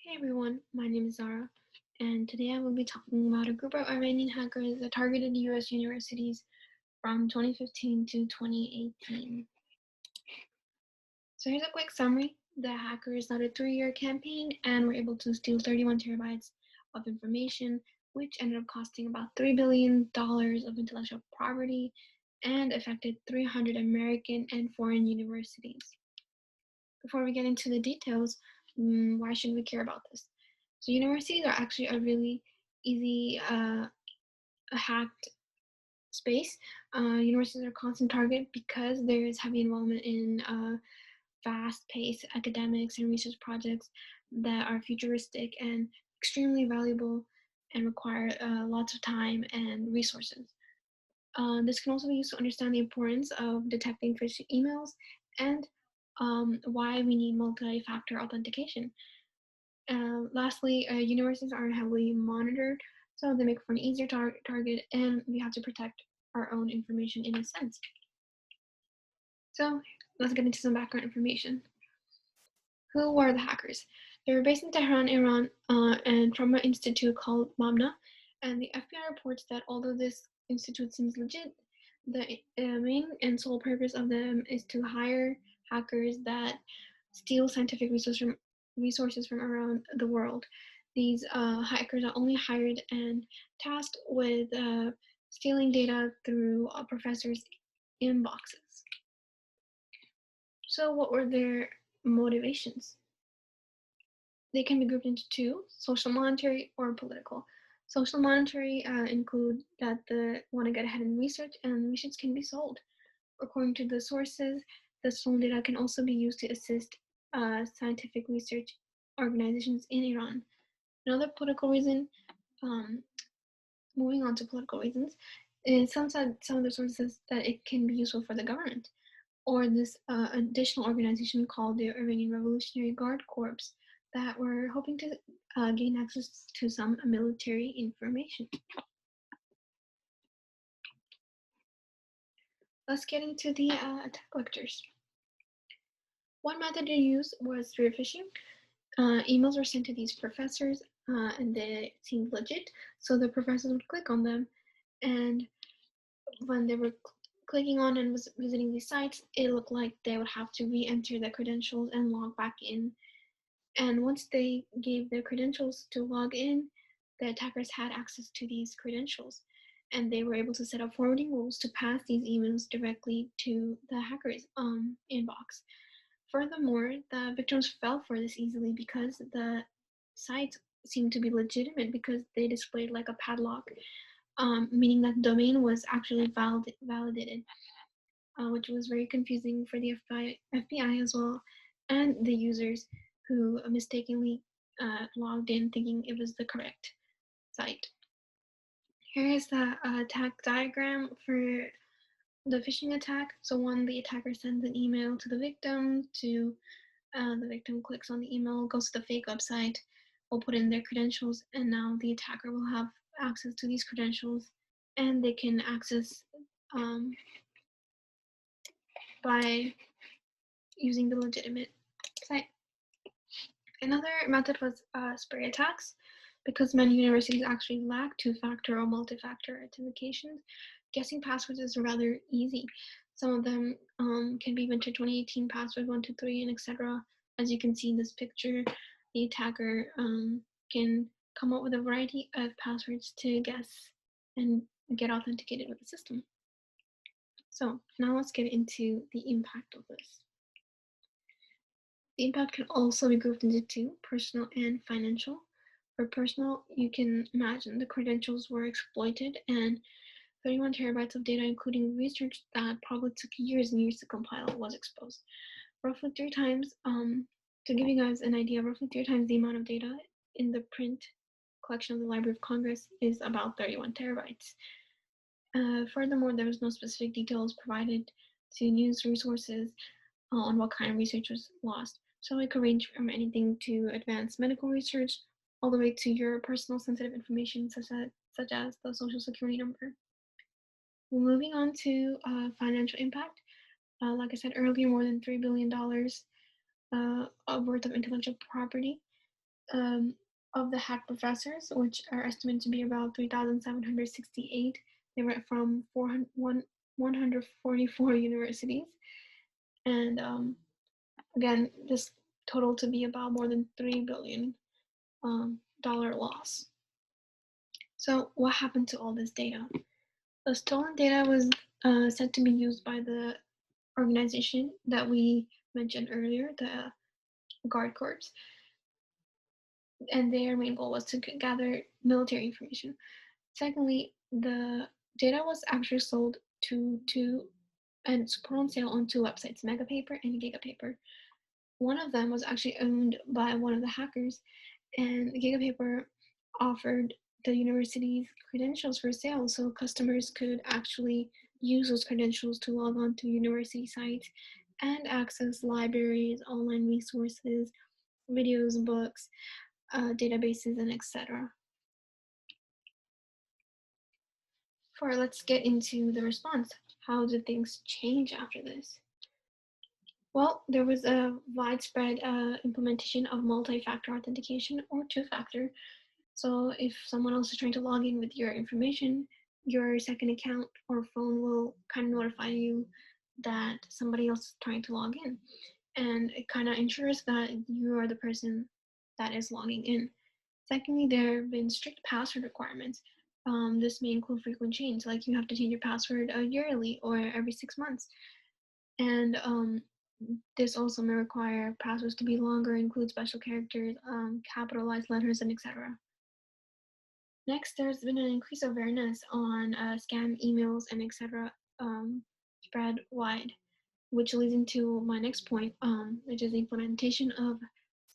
Hey everyone, my name is Zara, and today I will be talking about a group of Iranian hackers that targeted US universities from 2015 to 2018. So here's a quick summary. The hackers led a 3-year campaign and were able to steal 31 terabytes of information, which ended up costing about $3 billion of intellectual property and affected 300 American and foreign universities. Before we get into the details, why should we care about this? So universities are actually a really easy hacked space. Universities are a constant target because there is heavy involvement in fast-paced academics and research projects that are futuristic and extremely valuable and require lots of time and resources. This can also be used to understand the importance of detecting phishing emails and why we need multi-factor authentication. Lastly, universities are heavily monitored, so they make for an easier target, and we have to protect our own information in a sense. So let's get into some background information. Who were the hackers? They were based in Tehran, Iran, and from an institute called Mamna. And the FBI reports that although this institute seems legit, the main and sole purpose of them is to hire hackers that steal scientific resources from around the world. These hackers are only hired and tasked with stealing data through professors' inboxes. So, what were their motivations? They can be grouped into two: social monetary or political. Social monetary include that they want to get ahead in research, and research can be sold. According to the sources, the stolen data can also be used to assist scientific research organizations in Iran. Another political reason, um, moving on to political reasons, is some of the sources that it can be useful for the government or this additional organization called the Iranian Revolutionary Guard Corps that were hoping to gain access to some military information. Let's get into the attack vectors. One method to use was spear phishing. Emails were sent to these professors and they seemed legit, so the professors would click on them, and when they were clicking on and was visiting these sites, it looked like they would have to re-enter their credentials and log back in. And once they gave their credentials to log in, the attackers had access to these credentials, and they were able to set up forwarding rules to pass these emails directly to the hackers' inbox. Furthermore, the victims fell for this easily because the sites seemed to be legitimate because they displayed like a padlock, meaning that the domain was actually validated, which was very confusing for the FBI as well, and the users who mistakenly logged in thinking it was the correct site. Here is the attack diagram for the phishing attack. So one, the attacker sends an email to the victim. Two, the victim clicks on the email, goes to the fake website, will put in their credentials, and now the attacker will have access to these credentials, and they can access by using the legitimate site. Another method was spray attacks. Because many universities actually lack two-factor or multi-factor authentication, guessing passwords is rather easy. Some of them can be Winter 2018 password 123 and etc. As you can see in this picture, the attacker can come up with a variety of passwords to guess and get authenticated with the system. So now let's get into the impact of this. The impact can also be grouped into two: personal and financial. For personal, you can imagine the credentials were exploited and 31 terabytes of data, including research that probably took years and years to compile, was exposed. Roughly 3 times, to give you guys an idea, roughly 3 times the amount of data in the print collection of the Library of Congress is about 31 terabytes. Furthermore, there was no specific details provided to news resources on what kind of research was lost. So it could range from anything to advanced medical research all the way to your personal sensitive information, such as the social security number. Moving on to financial impact. Like I said earlier, more than $3 billion worth of intellectual property. of the hacked professors, which are estimated to be about 3,768. They were from 144 universities. And again, this total to be about more than $3 billion loss. So what happened to all this data? The stolen data was said to be used by the organization that we mentioned earlier, the Guard Corps, and their main goal was to gather military information. Secondly, the data was actually sold and put on sale on two websites, Megapaper and Gigapaper. One of them was actually owned by one of the hackers, and Gigapaper offered the university's credentials for sale, so customers could actually use those credentials to log on to university sites and access libraries, online resources, videos, books, databases, and etc. Let's get into the response. How did things change after this? Well, there was a widespread implementation of multi-factor authentication or two-factor. So if someone else is trying to log in with your information, your second account or phone will kind of notify you that somebody else is trying to log in. And it kind of ensures that you are the person that is logging in. Secondly, there have been strict password requirements. This may include frequent change, like you have to change your password yearly or every 6 months. And this also may require passwords to be longer, include special characters, capitalized letters, and etc. Next, there's been an increased awareness on scam emails and etc. Spread wide, which leads into my next point, which is the implementation of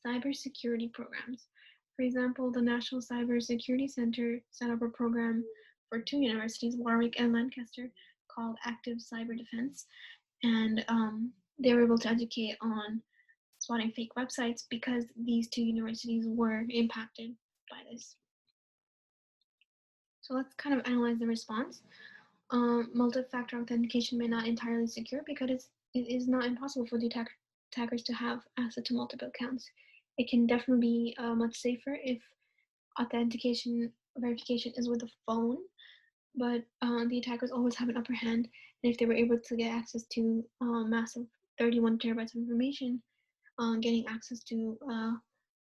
cybersecurity programs. For example, the National Cybersecurity Center set up a program for two universities, Warwick and Lancaster, called Active Cyber Defense, and they were able to educate on spotting fake websites because these two universities were impacted by this. So let's kind of analyze the response. Multi-factor authentication may not entirely secure because it is not impossible for the attackers to have access to multiple accounts. It can definitely be much safer if authentication verification is with a phone, but the attackers always have an upper hand, and if they were able to get access to massive 31 terabytes of information, getting access to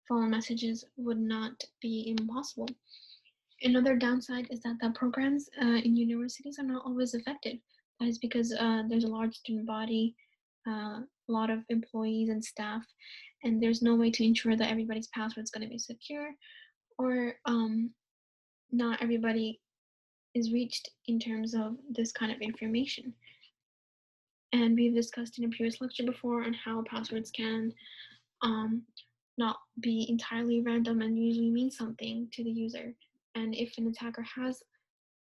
phone messages would not be impossible. Another downside is that the programs in universities are not always effective. That is because there's a large student body, a lot of employees and staff, and there's no way to ensure that everybody's password is going to be secure, or not everybody is reached in terms of this kind of information. And we've discussed in a previous lecture before on how passwords can not be entirely random and usually mean something to the user. And if an attacker has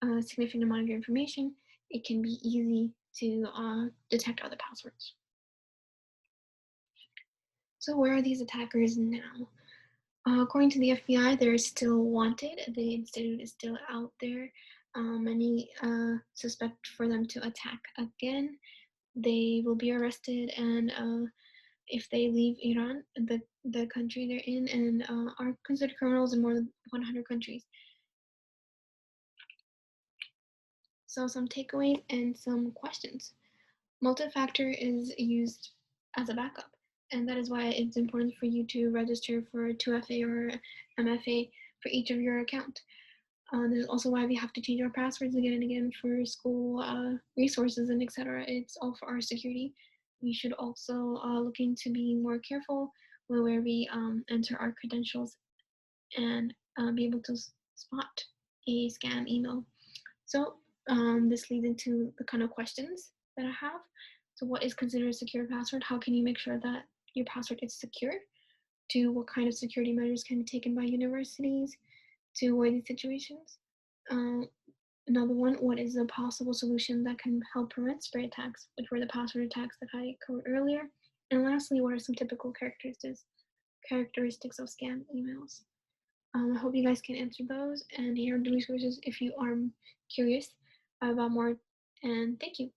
a significant amount of your information, it can be easy to detect other passwords. So where are these attackers now? According to the FBI, they're still wanted. The institute is still out there. Many suspect for them to attack again. They will be arrested, and if they leave Iran, the country they're in, and are considered criminals in more than 100 countries. So some takeaways and some questions. Multi-factor is used as a backup, and that is why it's important for you to register for 2FA or MFA for each of your account. There's also why we have to change our passwords again and again for school resources and etc. It's all for our security. We should also look into being more careful where we enter our credentials and be able to spot a scam email. So this leads into the kind of questions that I have. So what is considered a secure password? How can you make sure that your password is secure? To what kind of security measures can be taken by universities to avoid these situations? Another one, what is a possible solution that can help prevent spray attacks, which were the password attacks that I covered earlier? And lastly, what are some typical characteristics of scam emails? I hope you guys can answer those, and here are the resources if you are curious about more, and thank you.